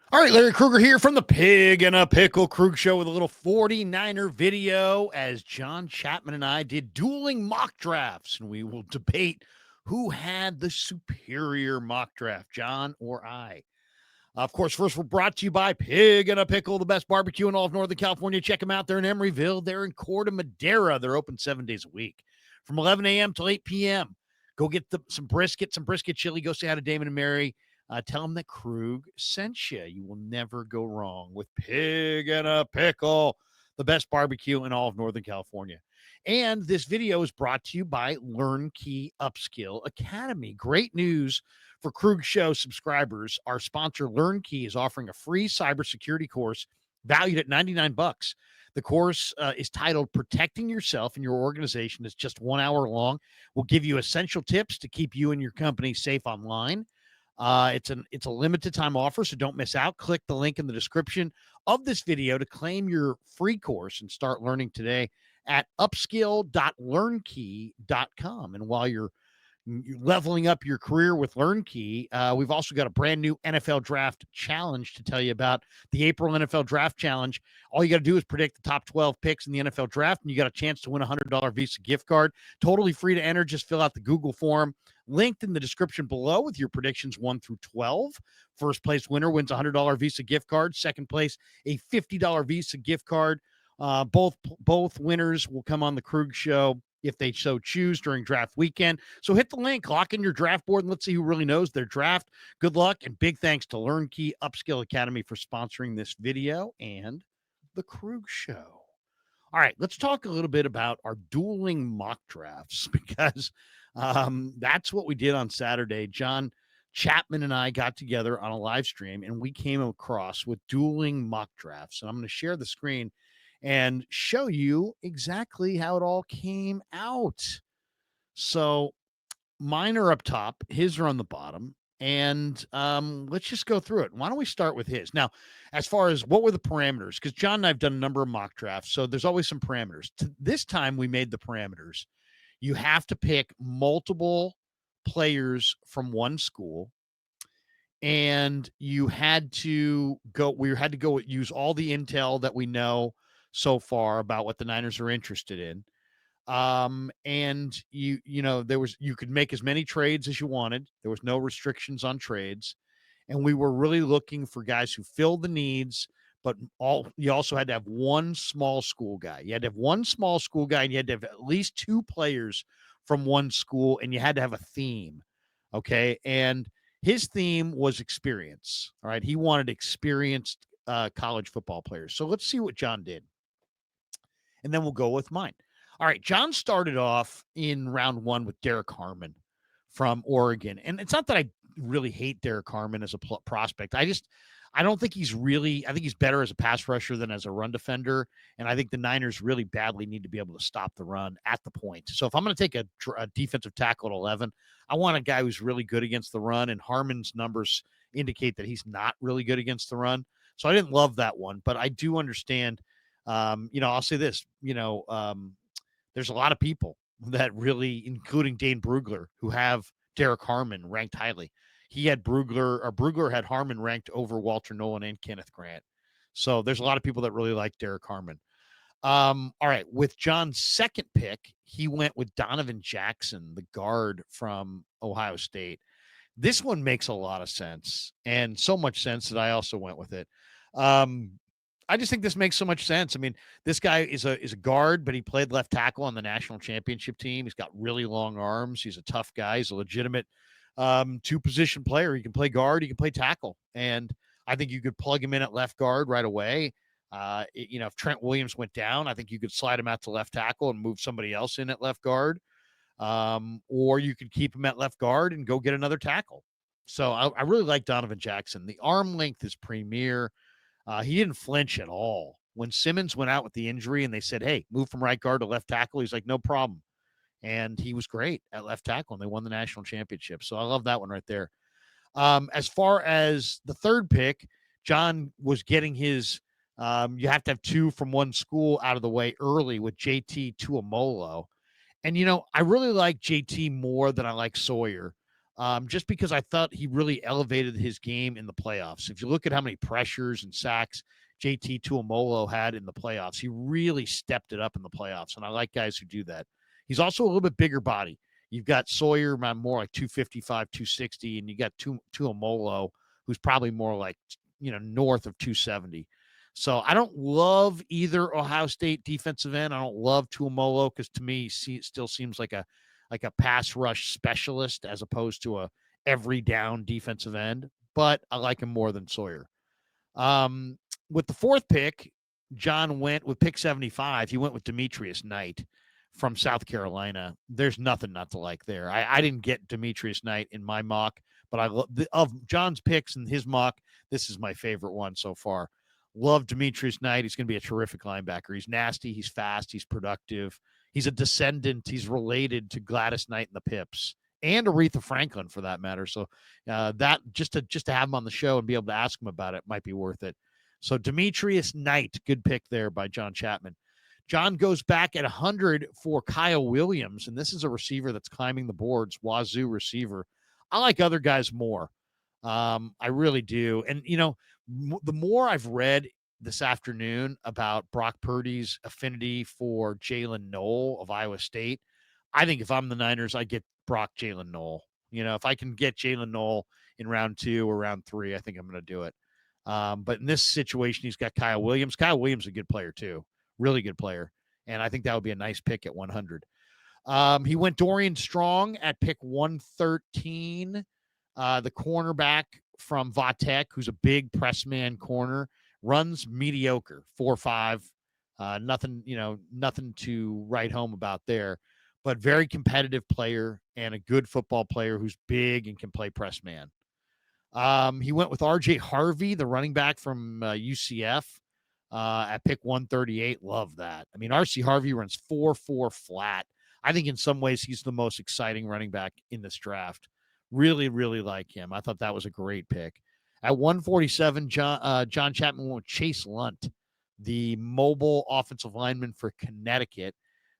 All right, Larry Krueger here from the Pig and a Pickle Krug Show with a little 49er video as John Chapman and I did dueling mock drafts, and we will debate who had the superior mock draft, John or I. Of course, first we're brought to you by Pig and a Pickle, the best barbecue in all of Northern California. Check them out. They're in Emeryville. They're in Corte Madera. They're open 7 days a week from 11 a.m. till 8 p.m. Go get some brisket chili. Go say hi to Damon and Mary. Tell them that Krug sent you. You will never go wrong with Pig and a Pickle, the best barbecue in all of Northern California. And this video is brought to you by LearnKey Upskill Academy. Great news for Krug Show subscribers. Our sponsor, LearnKey, is offering a free cybersecurity course valued at $99. The course is titled Protecting Yourself and Your Organization. It's just 1 hour long. We'll give you essential tips to keep you and your company safe online. It's a limited time offer, so don't miss out. Click the link in the description of this video to claim your free course and start learning today at upskill.learnkey.com. And while you're leveling up your career with LearnKey, we've also got a brand new NFL Draft Challenge to tell you about. The April NFL Draft Challenge. All you got to do is predict the top 12 picks in the NFL Draft, and you got a chance to win a $100 Visa gift card. Totally free to enter. Just fill out the Google form linked in the description below with your predictions 1 through 12. First place winner wins a $100 Visa gift card. Second place, a $50 Visa gift card. Both winners will come on the Krug Show if they so choose during draft weekend. So hit the link, lock in your draft board, and let's see who really knows their draft. Good luck, and big thanks to LearnKey Upskill Academy for sponsoring this video and the Krug Show. All right, let's talk a little bit about our dueling mock drafts because that's what we did on Saturday. John Chapman and I got together on a live stream, and we came across with dueling mock drafts. And I'm going to share the screen and show you exactly how it all came out. So mine are up top, his are on the bottom, and let's just go through it. Why don't we start with his? Now, as far as what were the parameters, because John and I have done a number of mock drafts, so there's always some parameters. This time we made the parameters. You have to pick multiple players from one school, and we had to go use all the intel that we know so far about what the Niners are interested in. And you could make as many trades as you wanted. There was no restrictions on trades. And we were really looking for guys who filled the needs, but you also had to have one small school guy. You had to have one small school guy, and you had to have at least two players from one school, and you had to have a theme. Okay. And his theme was experience. All right. He wanted experienced college football players. So let's see what John did. And then we'll go with mine. All right. John started off in round one with Derek Harmon from Oregon. And it's not that I really hate Derek Harmon as a prospect. I don't think he's I think he's better as a pass rusher than as a run defender. And I think the Niners really badly need to be able to stop the run at the point. So if I'm going to take a defensive tackle at 11, I want a guy who's really good against the run. And Harmon's numbers indicate that he's not really good against the run. So I didn't love that one, but I do understand. I'll say this, there's a lot of people that really, including Dane Brugler, who have Derek Harmon ranked highly. He had Brugler had Harmon ranked over Walter Nolan and Kenneth Grant. So there's a lot of people that really like Derek Harmon. All right. With John's second pick, he went with Donovan Jackson, the guard from Ohio State. This one makes a lot of sense, and so much sense that I also went with it. I just think this makes so much sense. I mean, this guy is a guard, but he played left tackle on the national championship team. He's got really long arms. He's a tough guy. He's a legitimate two-position player. He can play guard. He can play tackle. And I think you could plug him in at left guard right away. If Trent Williams went down, I think you could slide him out to left tackle and move somebody else in at left guard. Or you could keep him at left guard and go get another tackle. So I really like Donovan Jackson. The arm length is premier. He didn't flinch at all. When Simmons went out with the injury and they said, hey, move from right guard to left tackle, he's like, no problem. And he was great at left tackle, and they won the national championship. So I love that one right there. As far as the third pick, John was getting his you have to have two from one school out of the way early with JT Tuamolo. And, I really like JT more than I like Sawyer. just because I thought he really elevated his game in the playoffs. If you look at how many pressures and sacks JT Tuamolo had in the playoffs, he really stepped it up in the playoffs. And I like guys who do that. He's also a little bit bigger body. You've got Sawyer, more like 255, 260, and you got Tuamolo, who's probably more like, north of 270. So I don't love either Ohio State defensive end. I don't love Tuamolo because to me, he still seems like a pass rush specialist as opposed to a every down defensive end. But I like him more than Sawyer. Um, with the fourth pick, John went with pick 75. He went with Demetrius Knight from South Carolina. There's nothing not to like there. I didn't get Demetrius Knight in my mock, but of John's picks and his mock, this is my favorite one so far. Love Demetrius Knight. He's going to be a terrific linebacker. He's nasty. He's fast. He's productive. He's a descendant. He's related to Gladys Knight and the Pips and Aretha Franklin for that matter. So that just to have him on the show and be able to ask him about it might be worth it. So Demetrius Knight, good pick there by John Chapman. John goes back at 100 for Kyle Williams, and this is a receiver that's climbing the boards, Wazoo receiver. I like other guys more. I really do. And, the more I've read this afternoon about Brock Purdy's affinity for Jalen Noel of Iowa State, I think if I'm the Niners, I get Brock Jalen Noel. If I can get Jalen Noel in round 2 or round 3, I think I'm going to do it. But in this situation, he's got Kyle Williams. Kyle Williams is a good player too, really good player. And I think that would be a nice pick at 100. He went Dorian Strong at pick 113, the cornerback from Vatek, who's a big press man corner, runs mediocre, 4.5. Nothing to write home about there, but very competitive player and a good football player who's big and can play press man. He went with RJ Harvey, the running back from UCF, at pick 138. Love that. I mean, RC Harvey runs 4.4 flat. I think in some ways he's the most exciting running back in this draft. Really, really like him. I thought that was a great pick. At 147, John Chapman went with Chase Lunt, the mobile offensive lineman for Connecticut.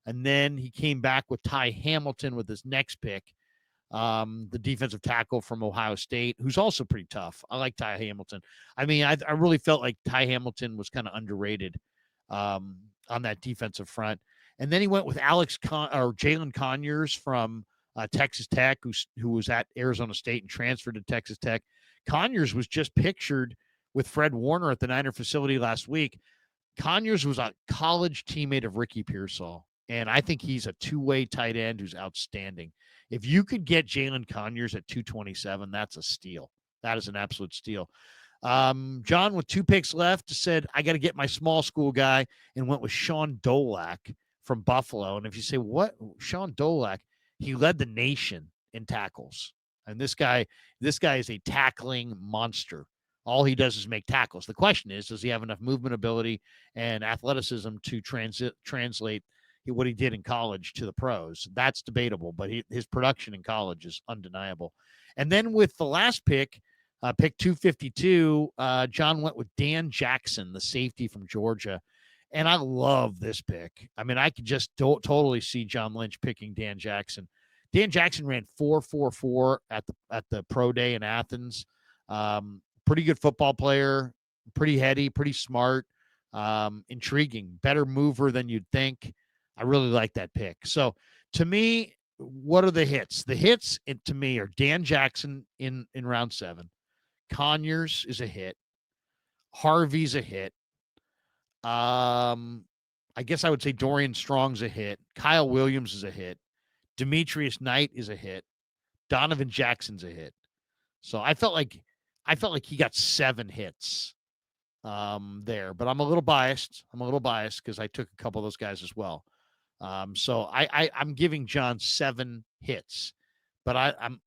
And then he came back with Ty Hamilton with his next pick, the defensive tackle from Ohio State, who's also pretty tough. I like Ty Hamilton. I mean, I really felt like Ty Hamilton was kind of underrated on that defensive front. And then he went with Jalen Conyers from Texas Tech, who was at Arizona State and transferred to Texas Tech. Conyers was just pictured with Fred Warner at the Niner facility last week. Conyers was a college teammate of Ricky Pearsall, and I think he's a two-way tight end who's outstanding. If you could get Jalen Conyers at 227, that's a steal. That is an absolute steal. John, with 2 picks left, said, I got to get my small school guy, and went with Sean Dolak from Buffalo. And if you say, what? Sean Dolak, he led the nation in tackles. And this guy is a tackling monster. All he does is make tackles. The question is, does he have enough movement ability and athleticism to translate what he did in college to the pros? That's debatable, but his production in college is undeniable. And then with the last pick, pick 252, John went with Dan Jackson, the safety from Georgia. And I love this pick. I mean, I could just totally see John Lynch picking Dan Jackson. Dan Jackson ran 4.44 at the pro day in Athens. Pretty good football player, pretty heady, pretty smart, intriguing, better mover than you'd think. I really like that pick. So to me, what are the hits? The hits to me are Dan Jackson in round 7. Conyers is a hit. Harvey's a hit. I guess I would say Dorian Strong's a hit. Kyle Williams is a hit. Demetrius Knight is a hit. Donovan Jackson's a hit. So I felt like he got 7 hits there, but I'm a little biased. Because I took a couple of those guys as well. So I'm giving John 7 hits, but I'm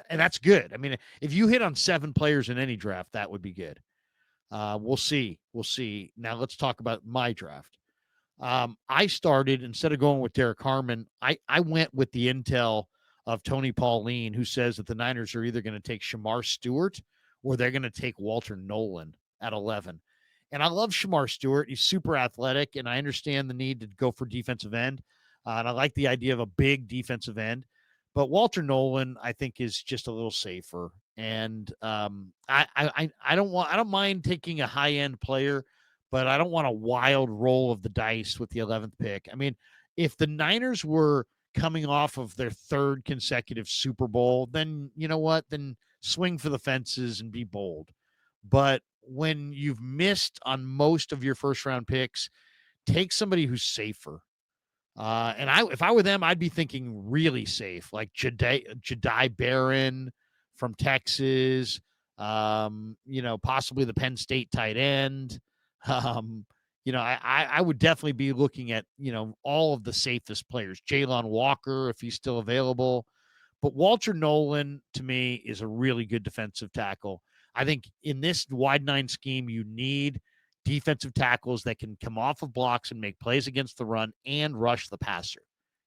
and that's good. I mean, if you hit on 7 players in any draft, that would be good. We'll see. Now let's talk about my draft. I started, instead of going with Derek Harmon, I went with the intel of Tony Pauline, who says that the Niners are either going to take Shamar Stewart or they're going to take Walter Nolan at 11. And I love Shamar Stewart. He's super athletic, and I understand the need to go for defensive end. And I like the idea of a big defensive end. But Walter Nolan, I think, is just a little safer. And I don't mind taking a high end player, but I don't want a wild roll of the dice with the 11th pick. I mean, if the Niners were coming off of their third consecutive Super Bowl, then you know what? Then swing for the fences and be bold. But when you've missed on most of your first round picks, take somebody who's safer. And if I were them, I'd be thinking really safe, like Jedi Barron from Texas, possibly the Penn State tight end. Um, I would definitely be looking at, all of the safest players. Jalen Walker, if he's still available. But Walter Nolan, to me, is a really good defensive tackle. I think in this wide nine scheme, you need defensive tackles that can come off of blocks and make plays against the run and rush the passer.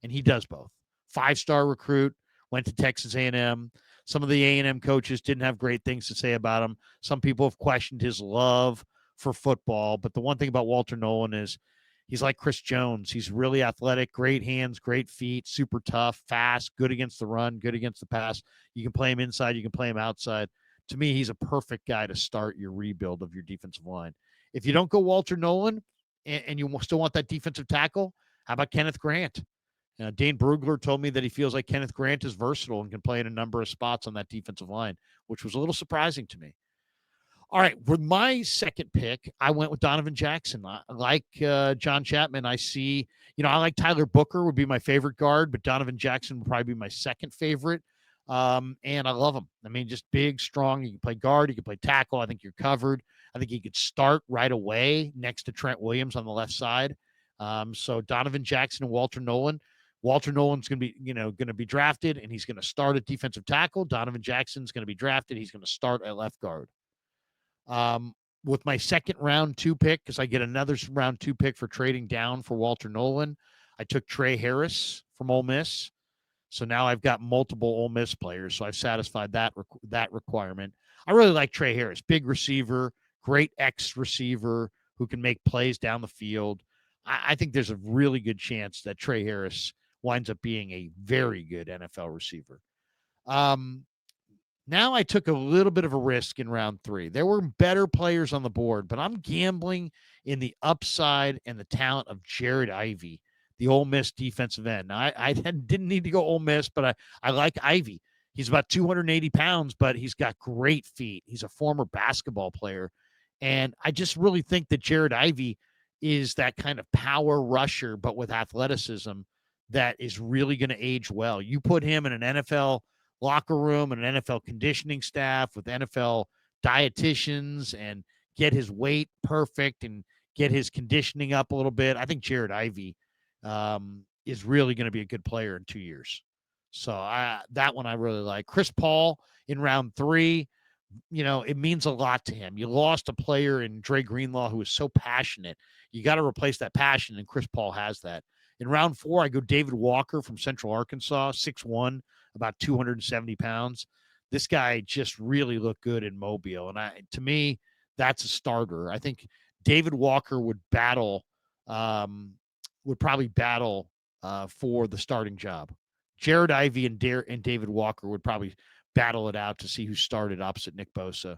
And he does both. 5-star recruit, went to Texas A&M. Some of the A&M coaches didn't have great things to say about him. Some people have questioned his love for football. But the one thing about Walter Nolan is he's like Chris Jones. He's really athletic, great hands, great feet, super tough, fast, good against the run, good against the pass. You can play him inside, you can play him outside. To me, he's a perfect guy to start your rebuild of your defensive line. If you don't go Walter Nolan and you still want that defensive tackle, how about Kenneth Grant? Dane Brugler told me that he feels like Kenneth Grant is versatile and can play in a number of spots on that defensive line, which was a little surprising to me. All right, with my second pick, I went with Donovan Jackson. I like John Chapman. I see, I like Tyler Booker would be my favorite guard, but Donovan Jackson would probably be my second favorite. And I love him. I mean, just big, strong. You can play guard, you can play tackle. I think you're covered. I think he could start right away next to Trent Williams on the left side. So Donovan Jackson and Walter Nolan. Walter Nolan's going to be drafted, and he's going to start at defensive tackle. Donovan Jackson's going to be drafted. He's going to start at left guard. With my second round 2 pick, because I get another round 2 pick for trading down for Walter Nolan, I took Trey Harris from Ole Miss. So now I've got multiple Ole Miss players. So I've satisfied that requirement. I really like Trey Harris, big receiver, great X receiver who can make plays down the field. I think there's a really good chance that Trey Harris winds up being a very good NFL receiver. Now I took a little bit of a risk in round 3. There were better players on the board, but I'm gambling in the upside and the talent of Jared Ivey, the Ole Miss defensive end. Now, I didn't need to go Ole Miss, but I like Ivey. He's about 280 pounds, but he's got great feet. He's a former basketball player. And I just really think that Jared Ivey is that kind of power rusher, but with athleticism that is really going to age well. You put him in an NFL locker room and an NFL conditioning staff with NFL dietitians and get his weight perfect and get his conditioning up a little bit. I think Jared Ivey is really going to be a good player in 2 years. So that one I really like. Chris Paul in round 3, it means a lot to him. You lost a player in Dre Greenlaw who was so passionate. You got to replace that passion, and Chris Paul has that. In round 4, I go David Walker from Central Arkansas, 6'1", about 270 pounds. This guy just really looked good in Mobile. And to me, that's a starter. I think David Walker would probably battle for the starting job. Jared Ivey and David Walker would probably battle it out to see who started opposite Nick Bosa.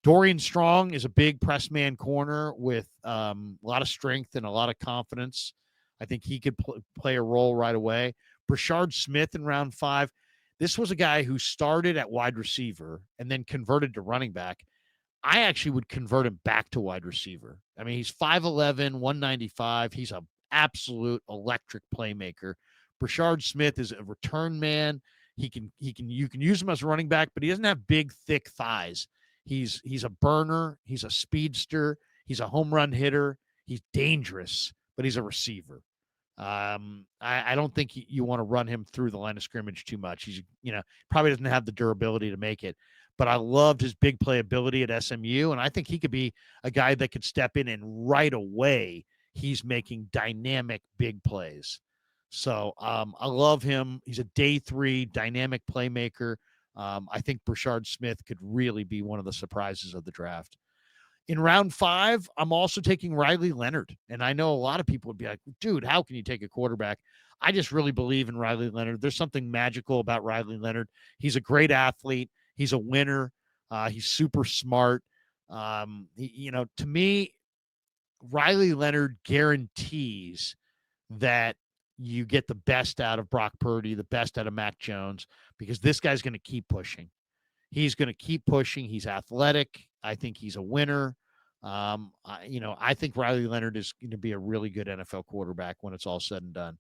Dorian Strong is a big press man corner with a lot of strength and a lot of confidence. I think he could play a role right away. Brashard Smith in round 5. This was a guy who started at wide receiver and then converted to running back. I actually would convert him back to wide receiver. I mean, he's 5'11", 195. He's an absolute electric playmaker. Brashard Smith is a return man. You can use him as a running back, but he doesn't have big, thick thighs. He's a burner. He's a speedster. He's a home run hitter. He's dangerous, but he's a receiver. I don't think you want to run him through the line of scrimmage too much. He's, probably doesn't have the durability to make it, but I loved his big playability at SMU. And I think he could be a guy that could step in and right away he's making dynamic big plays. So I love him. He's a day 3 dynamic playmaker. I think Brashard Smith could really be one of the surprises of the draft. In round 5, I'm also taking Riley Leonard. And I know a lot of people would be like, dude, how can you take a quarterback? I just really believe in Riley Leonard. There's something magical about Riley Leonard. He's a great athlete. He's a winner. He's super smart. To me, Riley Leonard guarantees that you get the best out of Brock Purdy, the best out of Mac Jones, because this guy's going to keep pushing. He's going to keep pushing. He's athletic. I think he's a winner. I think Riley Leonard is going to be a really good NFL quarterback when it's all said and done.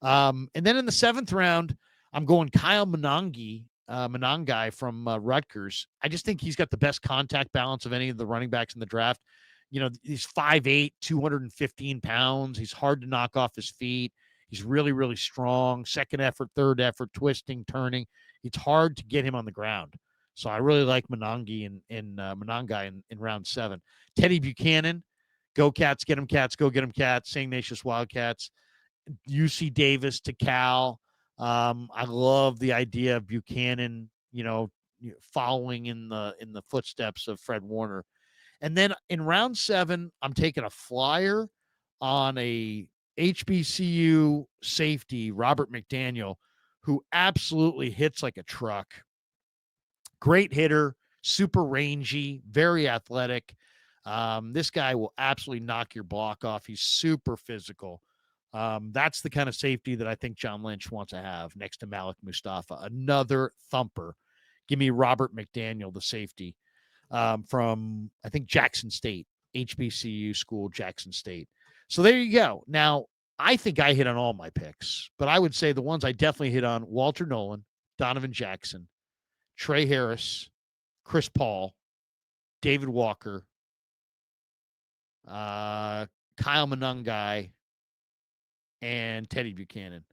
And then in the 7th round, I'm going Kyle Monangai from Rutgers. I just think he's got the best contact balance of any of the running backs in the draft. He's 5'8", 215 pounds. He's hard to knock off his feet. He's really, really strong. Second effort, third effort, twisting, turning. It's hard to get him on the ground. So I really like Monangai in round 7. Teddy Buchanan, go Cats, get him Cats, go get him Cats. St. Ignatius Wildcats. UC Davis to Cal. I love the idea of Buchanan, following in the footsteps of Fred Warner. And then in round 7, I'm taking a flyer on a HBCU safety, Robert McDaniel, who absolutely hits like a truck. Great hitter, super rangy, very athletic. This guy will absolutely knock your block off. He's super physical. That's the kind of safety that I think John Lynch wants to have next to Malik Mustafa. Another thumper. Give me Robert McDaniel, the safety, from, I think, Jackson State, HBCU school, Jackson State. So there you go. Now, I think I hit on all my picks, but I would say the ones I definitely hit on: Walter Nolan, Donovan Jackson, Trey Harris, Chris Paul, David Walker, Kyle Monangai, and Teddy Buchanan.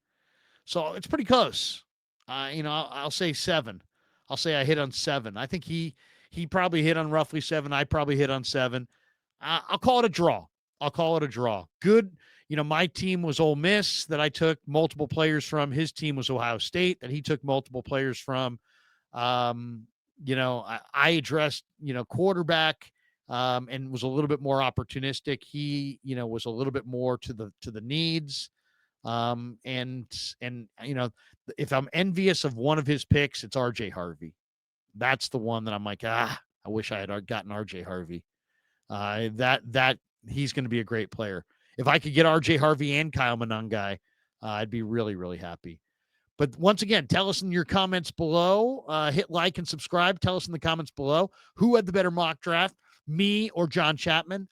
So it's pretty close. I'll say 7. I'll say I hit on 7. I think he probably hit on roughly 7. I probably hit on 7. I'll call it a draw. Good. My team was Ole Miss that I took multiple players from. His team was Ohio State that he took multiple players from. I addressed, quarterback, and was a little bit more opportunistic. He, was a little bit more to the needs. And if I'm envious of one of his picks, it's RJ Harvey. That's the one that I'm like, I wish I had gotten RJ Harvey. That he's going to be a great player. If I could get RJ Harvey and Kyle Monangai, I'd be really, really happy. But once again, tell us in your comments below. Hit like and subscribe. Tell us in the comments below who had the better mock draft, me or John Chapman.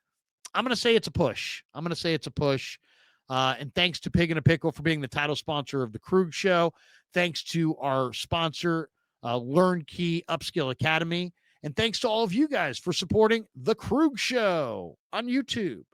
I'm going to say it's a push. And thanks to Pig and a Pickle for being the title sponsor of the Krueger Show. Thanks to our sponsor, LearnKey Upskill Academy. And thanks to all of you guys for supporting the Krueger Show on YouTube.